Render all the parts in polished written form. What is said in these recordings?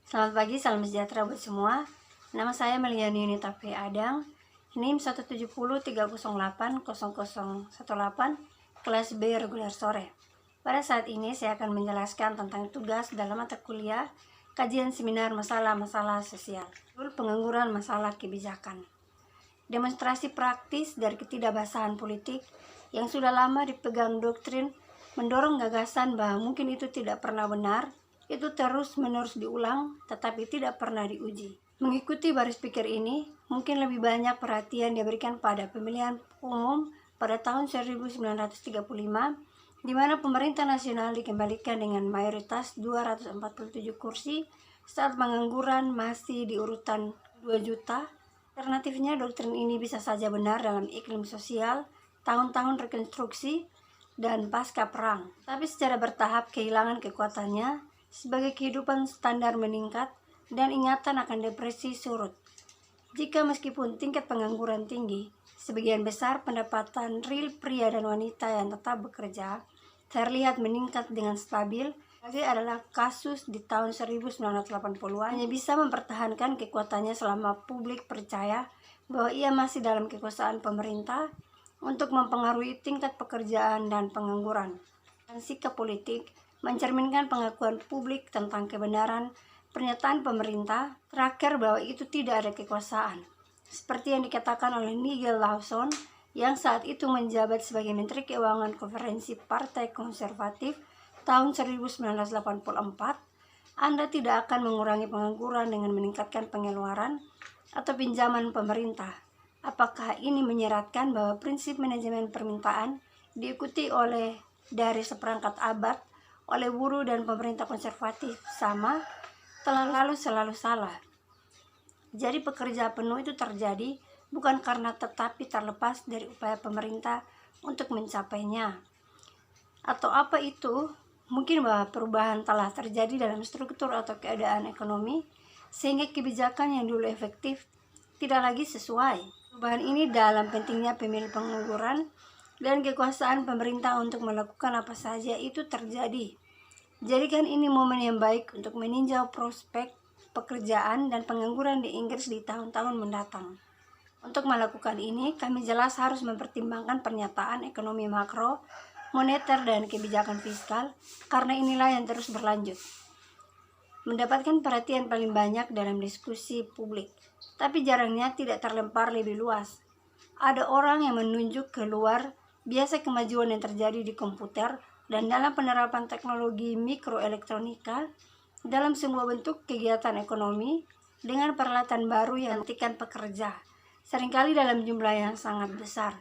Selamat pagi, salam sejahtera buat semua. Nama saya Meliani Yunita P. Adang, NIM 17030800018, kelas B reguler sore. Pada saat ini saya akan menjelaskan tentang tugas dalam mata kuliah kajian seminar masalah-masalah sosial, pengangguran masalah kebijakan. Demonstrasi praktis dari ketidakbasahan politik yang sudah lama dipegang doktrin mendorong gagasan bahwa mungkin itu tidak pernah benar, itu terus-menerus diulang tetapi tidak pernah diuji. Mengikuti baris pikir ini, mungkin lebih banyak perhatian diberikan pada pemilihan umum pada tahun 1935, di mana pemerintah nasional dikembalikan dengan mayoritas 247 kursi saat pengangguran masih di urutan 2 juta. Alternatifnya, doktrin ini bisa saja benar dalam iklim sosial, tahun-tahun rekonstruksi, dan pasca perang. Tapi secara bertahap kehilangan kekuatannya sebagai kehidupan standar meningkat dan ingatan akan depresi surut. Jika meskipun tingkat pengangguran tinggi, sebagian besar pendapatan real pria dan wanita yang tetap bekerja terlihat meningkat dengan stabil. Lagi adalah kasus di tahun 1980-an hanya bisa mempertahankan kekuatannya selama publik percaya bahwa ia masih dalam kekuasaan pemerintah untuk mempengaruhi tingkat pekerjaan dan pengangguran. Dan sikap politik mencerminkan pengakuan publik tentang kebenaran pernyataan pemerintah terakhir bahwa itu tidak ada kekuasaan. Seperti yang dikatakan oleh Nigel Lawson yang saat itu menjabat sebagai Menteri Keuangan Konferensi Partai Konservatif tahun 1984, Anda tidak akan mengurangi pengangguran dengan meningkatkan pengeluaran atau pinjaman pemerintah. Apakah ini menyeratkan bahwa prinsip manajemen permintaan diikuti oleh dari seperangkat abad oleh buruh dan pemerintah konservatif sama? Selalu salah. Jadi pekerja penuh itu terjadi bukan karena tetapi terlepas dari upaya pemerintah untuk mencapainya. Atau apa itu? Mungkin bahwa perubahan telah terjadi dalam struktur atau keadaan ekonomi sehingga kebijakan yang dulu efektif tidak lagi sesuai. Perubahan ini dalam pentingnya pemilih pengangguran dan kekuasaan pemerintah untuk melakukan apa saja itu terjadi. Jadikan ini momen yang baik untuk meninjau prospek pekerjaan dan pengangguran di Inggris di tahun-tahun mendatang. Untuk melakukan ini, kami jelas harus mempertimbangkan pernyataan ekonomi makro, moneter, dan kebijakan fiskal, karena inilah yang terus berlanjut mendapatkan perhatian paling banyak dalam diskusi publik, tapi jarangnya tidak terlempar lebih luas. Ada orang yang menunjuk keluar biasa kemajuan yang terjadi di komputer dan dalam penerapan teknologi mikroelektronika dalam semua bentuk kegiatan ekonomi dengan peralatan baru yang menghentikan pekerja, seringkali dalam jumlah yang sangat besar.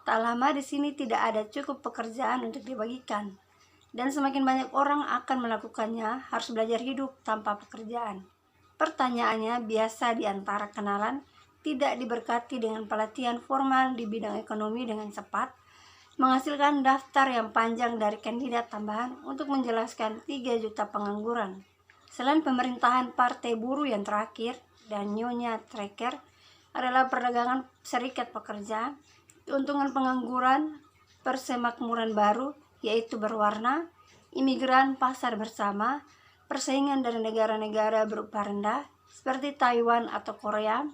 Tak lama di sini tidak ada cukup pekerjaan untuk dibagikan, dan semakin banyak orang akan melakukannya harus belajar hidup tanpa pekerjaan. Pertanyaannya biasa di antara kenalan tidak diberkati dengan pelatihan formal di bidang ekonomi dengan cepat, menghasilkan daftar yang panjang dari kandidat tambahan untuk menjelaskan 3 juta pengangguran. Selain pemerintahan Partai Buruh yang terakhir dan Nyonya Tracker adalah perdagangan serikat pekerja, keuntungan pengangguran, persemakmuran baru yaitu berwarna, imigran pasar bersama, persaingan dari negara-negara berupa rendah seperti Taiwan atau Korea,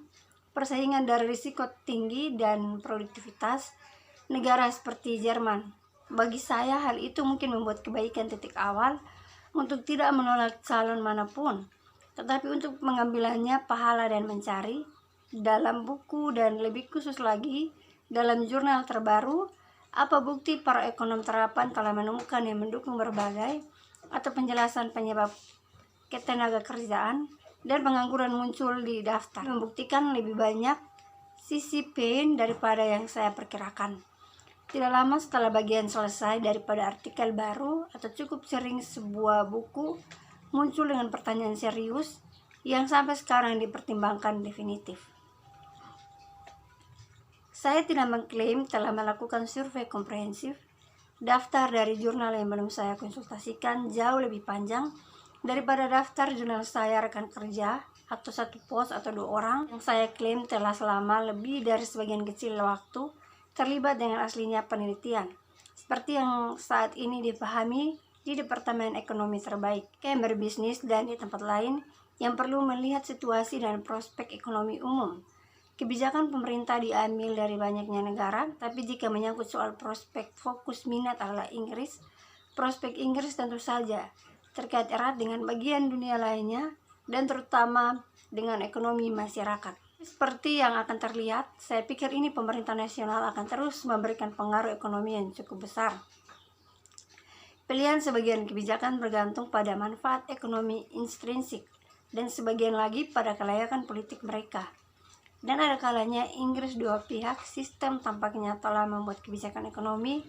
persaingan dari risiko tinggi dan produktivitas negara seperti Jerman. Bagi saya hal itu mungkin membuat kebaikan titik awal untuk tidak menolak calon manapun, tetapi untuk mengambilannya pahala dan mencari dalam buku dan lebih khusus lagi dalam jurnal terbaru apa bukti para ekonom terapan telah menemukan yang mendukung berbagai atau penjelasan penyebab ketenaga kerjaan dan pengangguran muncul di daftar membuktikan lebih banyak sisi pain daripada yang saya perkirakan. Tidak lama setelah bagian selesai daripada artikel baru atau cukup sering sebuah buku muncul dengan pertanyaan serius yang sampai sekarang dipertimbangkan definitif. Saya tidak mengklaim telah melakukan survei komprehensif. Daftar dari jurnal yang belum saya konsultasikan jauh lebih panjang daripada daftar jurnal saya rekan kerja atau satu pos atau 2 orang yang saya klaim telah selama lebih dari sebagian kecil waktu terlibat dengan aslinya penelitian. Seperti yang saat ini dipahami di Departemen Ekonomi terbaik, yang berbisnis dan di tempat lain yang perlu melihat situasi dan prospek ekonomi umum. Kebijakan pemerintah diambil dari banyaknya negara, tapi jika menyangkut soal prospek fokus minat adalah Inggris, prospek Inggris tentu saja terkait erat dengan bagian dunia lainnya dan terutama dengan ekonomi masyarakat. Seperti yang akan terlihat, saya pikir ini pemerintah nasional akan terus memberikan pengaruh ekonomi yang cukup besar. Pilihan sebagian kebijakan bergantung pada manfaat ekonomi intrinsik dan sebagian lagi pada kelayakan politik mereka. Dan ada kalanya Inggris dua pihak sistem tampaknya telah membuat kebijakan ekonomi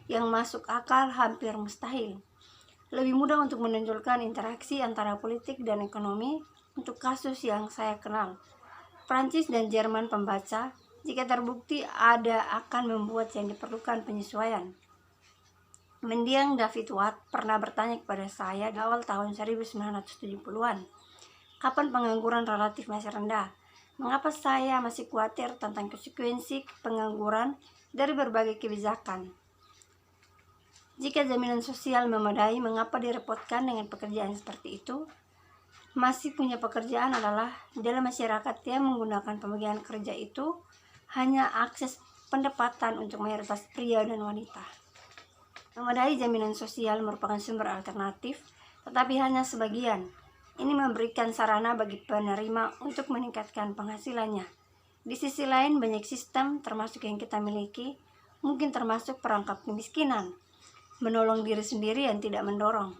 yang masuk akal hampir mustahil. Lebih mudah untuk menonjolkan interaksi antara politik dan ekonomi untuk kasus yang saya kenal. Prancis dan Jerman pembaca, jika terbukti ada akan membuat yang diperlukan penyesuaian. Mendiang David Watt pernah bertanya kepada saya di awal tahun 1970-an, kapan pengangguran relatif masih rendah? Mengapa saya masih khawatir tentang konsekuensi pengangguran dari berbagai kebijakan? Jika jaminan sosial memadai, mengapa direpotkan dengan pekerjaan seperti itu? Masih punya pekerjaan adalah dalam masyarakat yang menggunakan pembagian kerja itu hanya akses pendapatan untuk mayoritas pria dan wanita. Memadai jaminan sosial merupakan sumber alternatif, tetapi hanya sebagian. Ini memberikan sarana bagi penerima untuk meningkatkan penghasilannya. Di sisi lain, banyak sistem, termasuk yang kita miliki, mungkin termasuk perangkap kemiskinan, menolong diri sendiri yang tidak mendorong.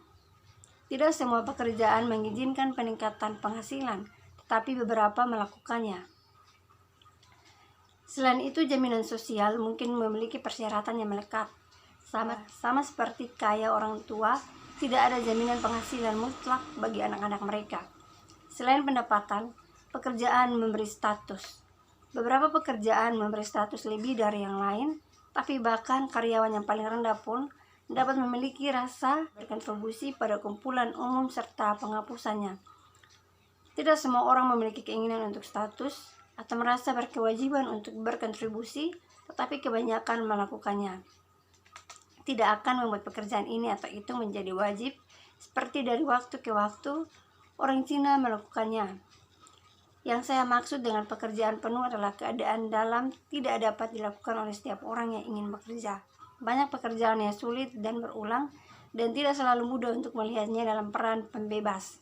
Tidak semua pekerjaan mengizinkan peningkatan penghasilan, tetapi beberapa melakukannya. Selain itu, jaminan sosial mungkin memiliki persyaratan yang melekat. Sama seperti kaya orang tua, tidak ada jaminan penghasilan mutlak bagi anak-anak mereka. Selain pendapatan, pekerjaan memberi status. Beberapa pekerjaan memberi status lebih dari yang lain, tapi bahkan karyawan yang paling rendah pun dapat memiliki rasa berkontribusi pada kumpulan umum serta penghapusannya. Tidak semua orang memiliki keinginan untuk status atau merasa berkewajiban untuk berkontribusi, tetapi kebanyakan melakukannya. Tidak akan membuat pekerjaan ini atau itu menjadi wajib, seperti dari waktu ke waktu orang Cina melakukannya. Yang saya maksud dengan pekerjaan penuh adalah keadaan dalam tidak dapat dilakukan oleh setiap orang yang ingin bekerja. Banyak pekerjaan yang sulit dan berulang dan tidak selalu mudah untuk melihatnya dalam peran pembebas.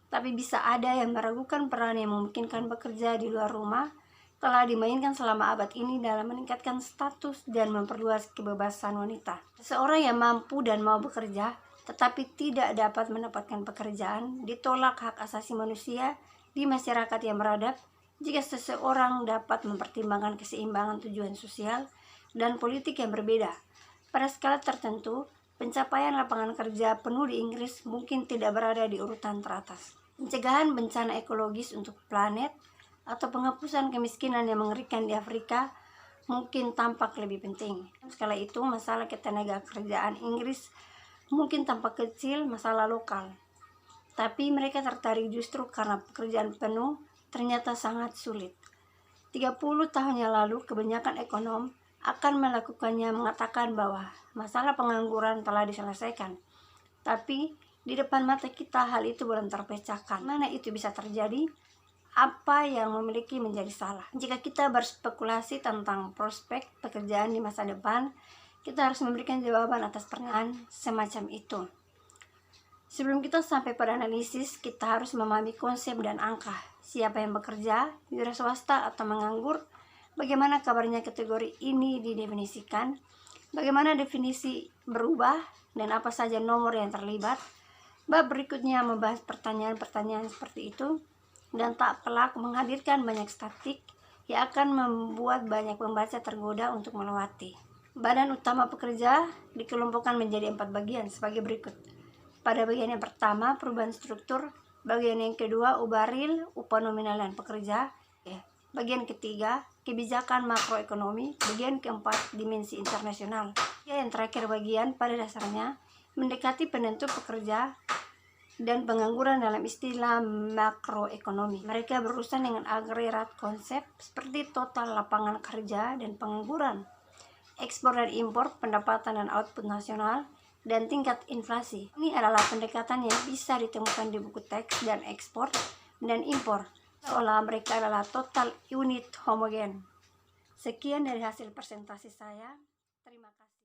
Tapi bisa ada yang meragukan peran yang memungkinkan bekerja di luar rumah telah dimainkan selama abad ini dalam meningkatkan status dan memperluas kebebasan wanita. Seseorang yang mampu dan mau bekerja, tetapi tidak dapat mendapatkan pekerjaan, ditolak hak asasi manusia di masyarakat yang beradab jika seseorang dapat mempertimbangkan keseimbangan tujuan sosial dan politik yang berbeda. Pada skala tertentu, pencapaian lapangan kerja penuh di Inggris mungkin tidak berada di urutan teratas. Pencegahan bencana ekologis untuk planet atau penghapusan kemiskinan yang mengerikan di Afrika mungkin tampak lebih penting. Sekala itu, masalah ketenaga kerjaan Inggris mungkin tampak kecil masalah lokal. Tapi mereka tertarik justru karena pekerjaan penuh ternyata sangat sulit. 30 tahun yang lalu, kebanyakan ekonom akan melakukannya mengatakan bahwa masalah pengangguran telah diselesaikan. Tapi di depan mata kita hal itu belum terpecahkan. Mana itu bisa terjadi? Apa yang memiliki menjadi salah? Jika kita berspekulasi tentang prospek pekerjaan di masa depan, kita harus memberikan jawaban atas pertanyaan semacam itu. Sebelum kita sampai pada analisis, kita harus memahami konsep dan angka. Siapa yang bekerja, wira swasta atau menganggur, bagaimana kabarnya kategori ini didefinisikan, bagaimana definisi berubah, dan apa saja nomor yang terlibat. Bab berikutnya membahas pertanyaan-pertanyaan seperti itu, dan tak pelak menghadirkan banyak statistik yang akan membuat banyak pembaca tergoda untuk melewati. Badan utama pekerja dikelompokkan menjadi 4 bagian sebagai berikut. Pada bagian yang pertama, perubahan struktur. Bagian yang kedua, upah real, upah nominal dan pekerja. Bagian ketiga, kebijakan makroekonomi. Bagian keempat, dimensi internasional. Yang terakhir bagian pada dasarnya mendekati penentu pekerja dan pengangguran dalam istilah makroekonomi. Mereka berurusan dengan agregat konsep seperti total lapangan kerja dan pengangguran, ekspor dan impor, pendapatan dan output nasional, dan tingkat inflasi. Ini adalah pendekatan yang bisa ditemukan di buku teks dan ekspor dan impor, seolah mereka adalah total unit homogen. Sekian dari hasil presentasi saya. Terima kasih.